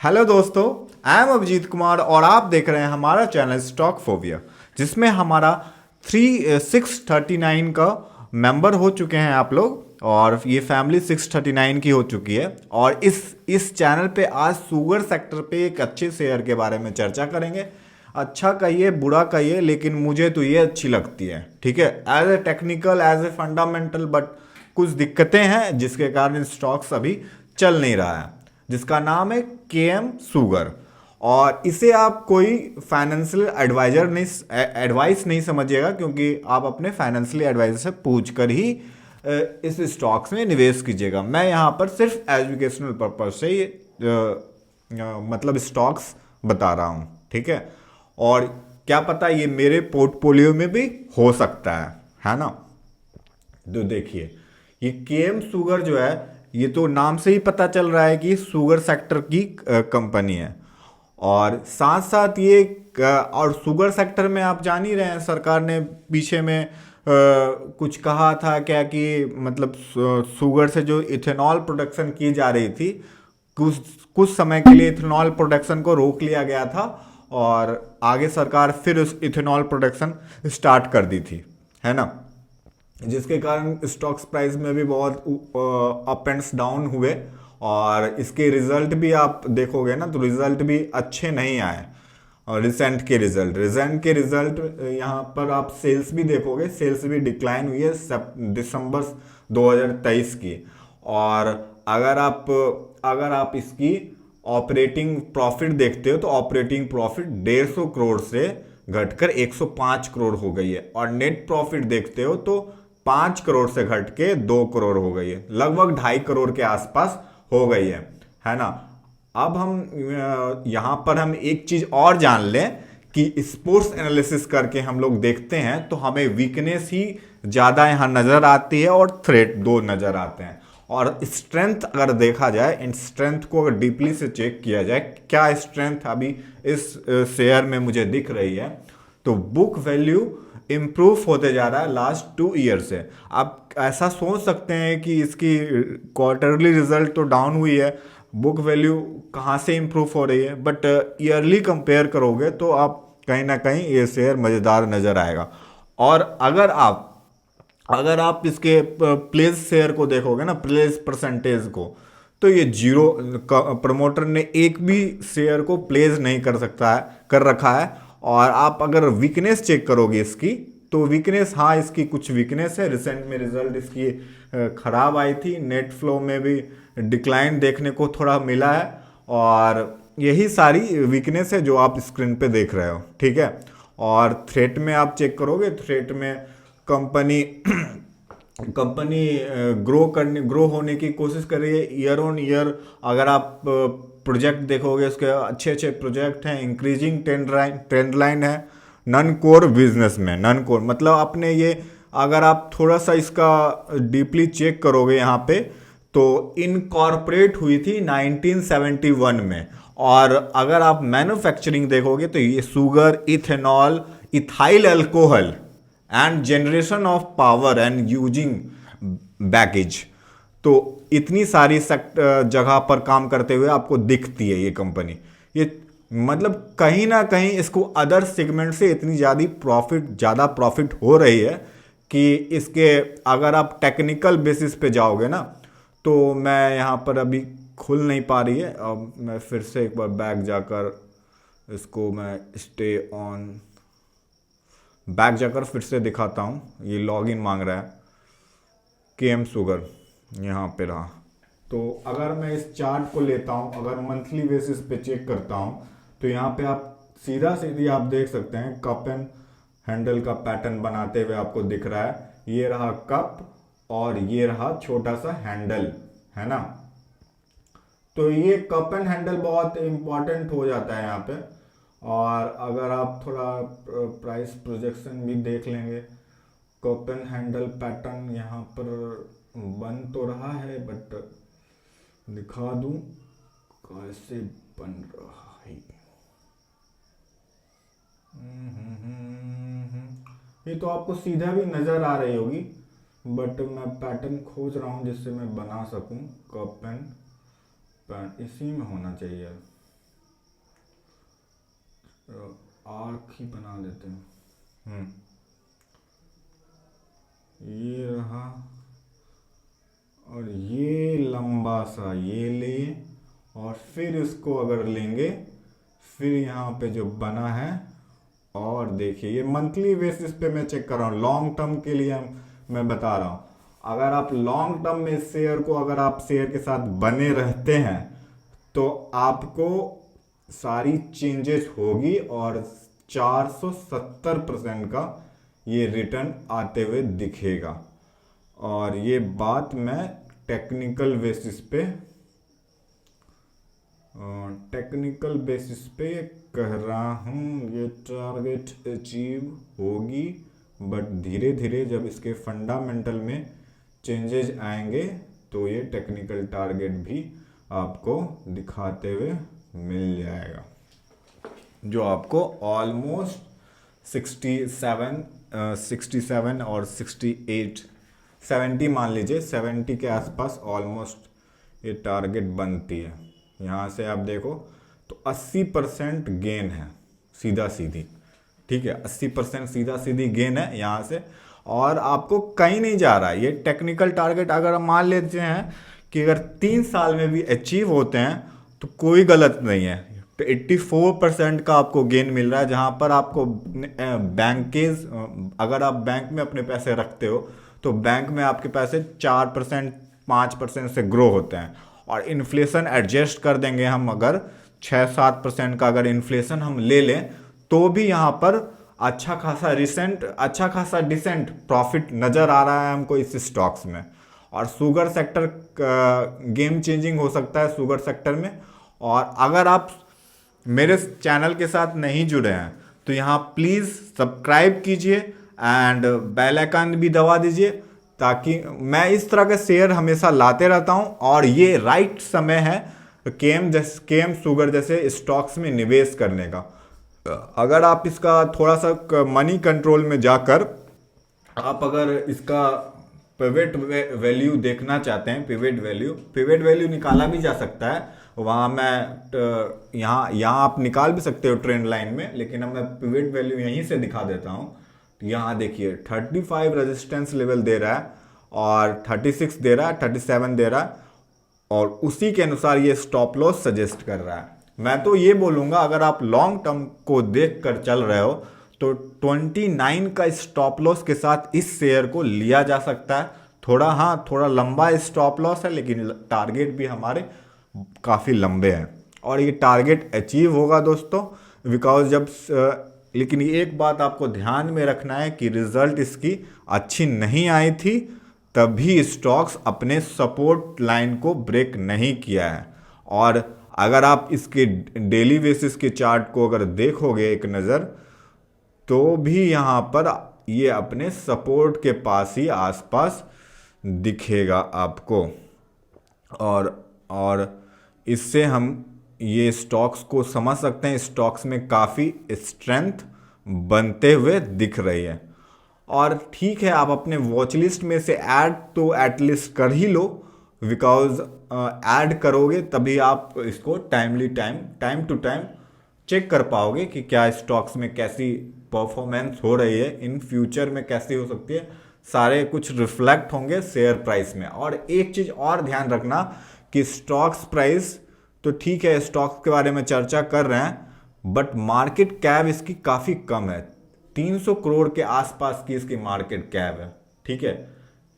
Hello दोस्तों, I am Abhijit Kumar और आप देख रहे हैं हमारा चैनल स्टॉक फोबिया, जिसमें हमारा 639 का मेंबर हो चुके हैं आप लोग। और ये फैमिली 639 की हो चुकी है। और इस चैनल पे आज शुगर सेक्टर पे एक अच्छे शेयर के बारे में चर्चा करेंगे। अच्छा कहिए बुरा कहिए, लेकिन मुझे तो ये अच्छी लगती है। ठीक है, as a technical as a fundamental, but कुछ दिक्कतें हैं जिसके कारण स्टॉक्स अभी चल नहीं रहा है, जिसका नाम है केएम शुगर। और इसे आप कोई फाइनेंशियल एडवाइजर नहीं एडवाइस नहीं समझिएगा, क्योंकि आप अपने फाइनेंशियल एडवाइजर से पूछ कर ही इस स्टॉक्स में निवेश कीजिएगा। मैं यहाँ पर सिर्फ एजुकेशनल पर्पज से ये मतलब स्टॉक्स बता रहा हूँ। ठीक है, और क्या पता ये मेरे पोर्टफोलियो में भी हो सकता है ना। तो देखिए, ये केएम शुगर जो है, ये तो नाम से ही पता चल रहा है कि शुगर सेक्टर की कंपनी है। और साथ साथ ये और शुगर सेक्टर में आप जान ही रहे हैं, सरकार ने पीछे में कुछ कहा था क्या कि मतलब शुगर से जो इथेनॉल प्रोडक्शन की जा रही थी, कुछ कुछ समय के लिए इथेनॉल प्रोडक्शन को रोक लिया गया था और आगे सरकार फिर उस इथेनॉल प्रोडक्शन स्टार्ट कर दी थी, है ना। जिसके कारण स्टॉक्स प्राइस में भी बहुत अप एंड डाउन हुए। और इसके रिजल्ट भी आप देखोगे ना, तो रिजल्ट भी अच्छे नहीं आए। और रिसेंट के रिजल्ट यहाँ पर आप सेल्स भी देखोगे, सेल्स भी डिक्लाइन हुई है दिसंबर 2023 की। और अगर आप इसकी ऑपरेटिंग प्रॉफिट देखते हो, तो ऑपरेटिंग प्रॉफिट 150 करोड़ से घटकर 105 करोड़ हो गई है। और नेट प्रॉफिट देखते हो तो 5 करोड़ से घट के 2 करोड़ हो गई है, लगभग 2.5 करोड़ के आसपास हो गई है ना। अब हम यहाँ पर हम एक चीज और जान लें कि स्पोर्ट्स एनालिसिस करके हम लोग देखते हैं तो हमें वीकनेस ही ज्यादा यहाँ नजर आती है और थ्रेट दो नजर आते हैं। और स्ट्रेंथ अगर देखा जाए, इन स्ट्रेंथ को अगर डीपली से चेक किया जाए, क्या स्ट्रेंथ अभी इस शेयर में मुझे दिख रही है, तो बुक वैल्यू इम्प्रूव होते जा रहा है लास्ट 2 ईयर से। आप ऐसा सोच सकते हैं कि इसकी क्वार्टरली रिजल्ट तो डाउन हुई है, बुक वैल्यू कहाँ से इम्प्रूव हो रही है, बट ईयरली कंपेयर करोगे तो आप कहीं ना कहीं ये शेयर मज़ेदार नज़र आएगा। और अगर आप इसके प्लेस शेयर को देखोगे ना, प्लेस परसेंटेज को, तो ये जीरो, प्रमोटर ने एक भी शेयर को प्लेस नहीं कर रखा है। और आप अगर वीकनेस चेक करोगे इसकी, तो वीकनेस, हाँ इसकी कुछ वीकनेस है। रिसेंट में रिजल्ट इसकी खराब आई थी, नेट फ्लो में भी डिक्लाइन देखने को थोड़ा मिला है। और यही सारी वीकनेस है जो आप स्क्रीन पे देख रहे हो। ठीक है, और थ्रेट में आप चेक करोगे, थ्रेट में कंपनी ग्रो होने की कोशिश कर रही है ईयर ऑन ईयर। अगर आप प्रोजेक्ट देखोगे, उसके अच्छे अच्छे प्रोजेक्ट हैं, इंक्रीजिंग ट्रेंड लाइन है। नन कोर बिजनेस में, नन कोर मतलब अपने ये, अगर आप थोड़ा सा इसका डीपली चेक करोगे यहाँ पे, तो इनकॉर्पोरेट हुई थी 1971 में। और अगर आप मैन्युफैक्चरिंग देखोगे, तो ये sugar, ethanol, ethyl alcohol and generation of power and using baggage, तो इतनी सारी जगह पर काम करते हुए आपको दिखती है ये कंपनी। ये मतलब कहीं ना कहीं इसको अदर सेगमेंट से इतनी ज़्यादा प्रॉफिट हो रही है कि इसके, अगर आप टेक्निकल बेसिस पे जाओगे ना, तो मैं यहाँ पर अभी खुल नहीं पा रही है। अब मैं फिर से एक बार बैक जाकर इसको मैं फिर से दिखाता हूँ। ये लॉगिन मांग रहा है, केएम शुगर यहाँ पे रहा। तो अगर मैं इस चार्ट को लेता हूँ, अगर मंथली बेसिस पे चेक करता हूँ, तो यहाँ पे आप सीधी आप देख सकते हैं कप एंड हैंडल का पैटर्न बनाते हुए आपको दिख रहा है। ये रहा कप और ये रहा छोटा सा हैंडल, है ना। तो ये कप एंड हैंडल बहुत इंपॉर्टेंट हो जाता है यहाँ पे। और अगर आप थोड़ा प्राइस प्रोजेक्शन भी देख लेंगे, कप एंड हैंडल पैटर्न यहाँ पर बन तो रहा है, बट दिखा दूं कैसे बन रहा है। ये तो आपको सीधा भी नजर आ रही होगी, बट मैं पैटर्न खोज रहा हूँ जिससे मैं बना सकूं। कप एंड पैन इसी में होना चाहिए। आर्क ही बना देते हैं। ये रहा, और ये लंबा सा ये ले, और फिर इसको अगर लेंगे, फिर यहाँ पे जो बना है, और देखिए ये मंथली बेसिस पे मैं चेक कर रहा हूँ, लॉन्ग टर्म के लिए मैं बता रहा हूँ। अगर आप लॉन्ग टर्म में इस शेयर को, अगर आप शेयर के साथ बने रहते हैं तो आपको सारी चेंजेस होगी और 470% का ये रिटर्न आते हुए दिखेगा। और ये बात मैं टेक्निकल बेसिस पे कह रहा हूँ। ये टारगेट अचीव होगी, बट धीरे धीरे जब इसके फंडामेंटल में चेंजेस आएंगे तो ये टेक्निकल टारगेट भी आपको दिखाते हुए मिल जाएगा, जो आपको ऑलमोस्ट 67 और 68 70 मान लीजिए, 70 के आसपास ऑलमोस्ट ये टारगेट बनती है। यहाँ से आप देखो तो 80% गेन है सीधा सीधी, ठीक है, 80% सीधा सीधी गेन है यहाँ से, और आपको कहीं नहीं जा रहा है। ये टेक्निकल टारगेट अगर हम मान लेते हैं कि अगर 3 साल में भी अचीव होते हैं तो कोई गलत नहीं है। तो 84% का आपको गेन मिल रहा है, जहाँ पर आपको अगर आप बैंक में अपने पैसे रखते हो तो बैंक में आपके पैसे 4% 5% से ग्रो होते हैं, और इन्फ्लेशन एडजस्ट कर देंगे हम, अगर 6-7% का अगर इन्फ्लेशन हम ले लें तो भी यहाँ पर अच्छा खासा डिसेंट प्रॉफिट नज़र आ रहा है हमको इस स्टॉक्स में। और शुगर सेक्टर गेम चेंजिंग हो सकता है शुगर सेक्टर में। और अगर आप मेरे चैनल के साथ नहीं जुड़े हैं तो यहाँ प्लीज़ सब्सक्राइब कीजिए एंड बेल आइकन भी दबा दीजिए, ताकि मैं इस तरह के शेयर हमेशा लाते रहता हूँ। और ये राइट समय है केम शुगर जैसे स्टॉक्स में निवेश करने का। अगर आप इसका थोड़ा सा मनी कंट्रोल में जाकर आप अगर इसका पिवट वैल्यू देखना चाहते हैं, पिवट वैल्यू निकाला भी जा सकता है, वहाँ मैं यहाँ आप निकाल भी सकते हो ट्रेंड लाइन में, लेकिन अब मैं पिवट वैल्यू यहीं से दिखा देता हूँ। तो यहाँ देखिए 35 रेजिस्टेंस लेवल दे रहा है, और 36 दे रहा है, 37 दे रहा है, और उसी के अनुसार ये स्टॉप लॉस सजेस्ट कर रहा है। मैं तो ये बोलूँगा अगर आप लॉन्ग टर्म को देख कर चल रहे हो तो 29 का स्टॉप लॉस के साथ इस शेयर को लिया जा सकता है। थोड़ा लंबा स्टॉप लॉस है, लेकिन टारगेट भी हमारे काफ़ी लंबे हैं, और ये टारगेट अचीव होगा दोस्तों, बिकॉज लेकिन एक बात आपको ध्यान में रखना है कि रिजल्ट इसकी अच्छी नहीं आई थी, तभी स्टॉक्स अपने सपोर्ट लाइन को ब्रेक नहीं किया है। और अगर आप इसके डेली बेसिस के चार्ट को अगर देखोगे एक नज़र, तो भी यहाँ पर ये अपने सपोर्ट के पास ही आसपास दिखेगा आपको। और इससे हम ये स्टॉक्स को समझ सकते हैं, स्टॉक्स में काफ़ी स्ट्रेंथ बनते हुए दिख रही है। और ठीक है, आप अपने वॉच लिस्ट में से ऐड तो एटलीस्ट कर ही लो, बिकॉज ऐड करोगे तभी आप इसको टाइम टू टाइम चेक कर पाओगे कि क्या स्टॉक्स में कैसी परफॉर्मेंस हो रही है, इन फ्यूचर में कैसी हो सकती है, सारे कुछ रिफ्लेक्ट होंगे शेयर प्राइस में। और एक चीज़ और ध्यान रखना कि स्टॉक्स प्राइस तो ठीक है, स्टॉक्स के बारे में चर्चा कर रहे हैं, बट मार्केट कैप इसकी काफ़ी कम है। 300 करोड़ के आसपास की इसकी मार्केट कैप है, ठीक है,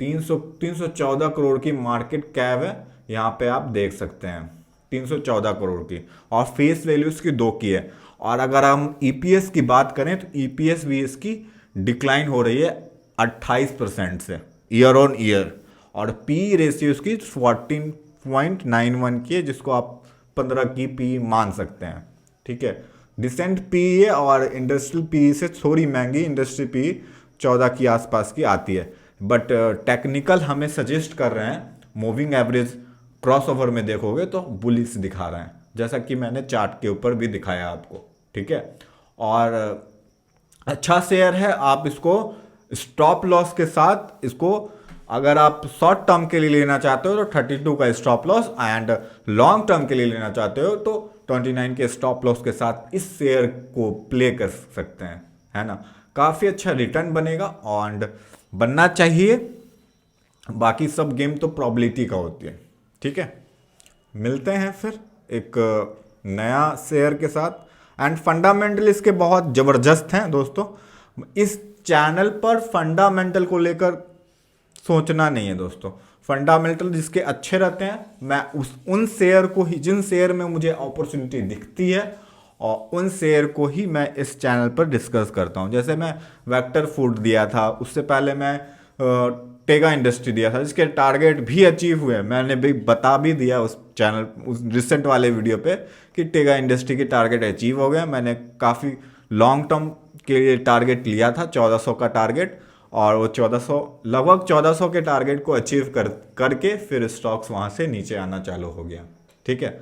314 करोड़ की मार्केट कैप है, यहाँ पे आप देख सकते हैं 314 करोड़ की, और फेस वैल्यू इसकी 2 की है। और अगर हम ईपीएस की बात करें तो ईपीएस भी इसकी डिक्लाइन हो रही है 28% से ईयर ऑन ईयर, और पी रेशियो इसकी 14.91 की है, जिसको आप 15 की पी मान सकते हैं, ठीक है, डिसेंट पी है। और इंडस्ट्रियल पी से थोड़ी महंगी इंडस्ट्री पी 14 की आसपास की आती है, बट टेक्निकल हमें सजेस्ट कर रहे हैं, मूविंग एवरेज क्रॉसओवर में देखोगे तो बुलिश दिखा रहे हैं, जैसा कि मैंने चार्ट के ऊपर भी दिखाया आपको, ठीक है। और अच्छा शेयर है, आप इसको स्टॉप लॉस के साथ, इसको अगर आप शॉर्ट टर्म के लिए लेना चाहते हो तो 32 का stop loss, and long term के लिए लेना चाहते हो तो 29 के स्टॉप लॉस के साथ इस शेयर को प्ले कर सकते हैं, है ना। काफ़ी अच्छा रिटर्न बनेगा और बनना चाहिए। बाकी सब गेम तो प्रॉबिलिटी का होती है, ठीक है। मिलते हैं फिर एक नया शेयर के साथ। एंड फंडामेंटल इसके बहुत ज़बरदस्त हैं दोस्तों। इस चैनल पर फंडामेंटल को लेकर सोचना नहीं है दोस्तों। फंडामेंटल जिसके अच्छे रहते हैं, मैं उन शेयर को ही, जिन शेयर में मुझे अपॉर्चुनिटी दिखती है और उन शेयर को ही मैं इस चैनल पर डिस्कस करता हूं। जैसे मैं वेक्टर फूड दिया था, उससे पहले मैं टेगा इंडस्ट्री दिया था, जिसके टारगेट भी अचीव हुए। मैंने भी बता भी दिया उस चैनल, उस रिसेंट वाले वीडियो पे, कि टेगा इंडस्ट्री की टारगेट अचीव हो गया। मैंने काफ़ी लॉन्ग टर्म के लिए टारगेट लिया था, 1400 का टारगेट, और वो 1400, लगभग 1400 के टारगेट को अचीव करके फिर स्टॉक्स वहाँ से नीचे आना चालू हो गया, ठीक है।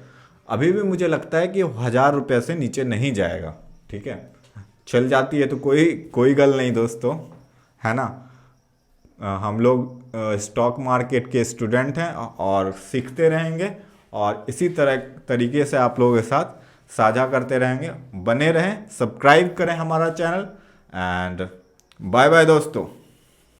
अभी भी मुझे लगता है कि 1000 रुपये से नीचे नहीं जाएगा, ठीक है। चल जाती है तो कोई गल नहीं दोस्तों, है ना। हम लोग स्टॉक मार्केट के स्टूडेंट हैं और सीखते रहेंगे और इसी तरीके से आप लोगों के साथ साझा करते रहेंगे। बने रहें, सब्सक्राइब करें हमारा चैनल एंड बाय बाय दोस्तों।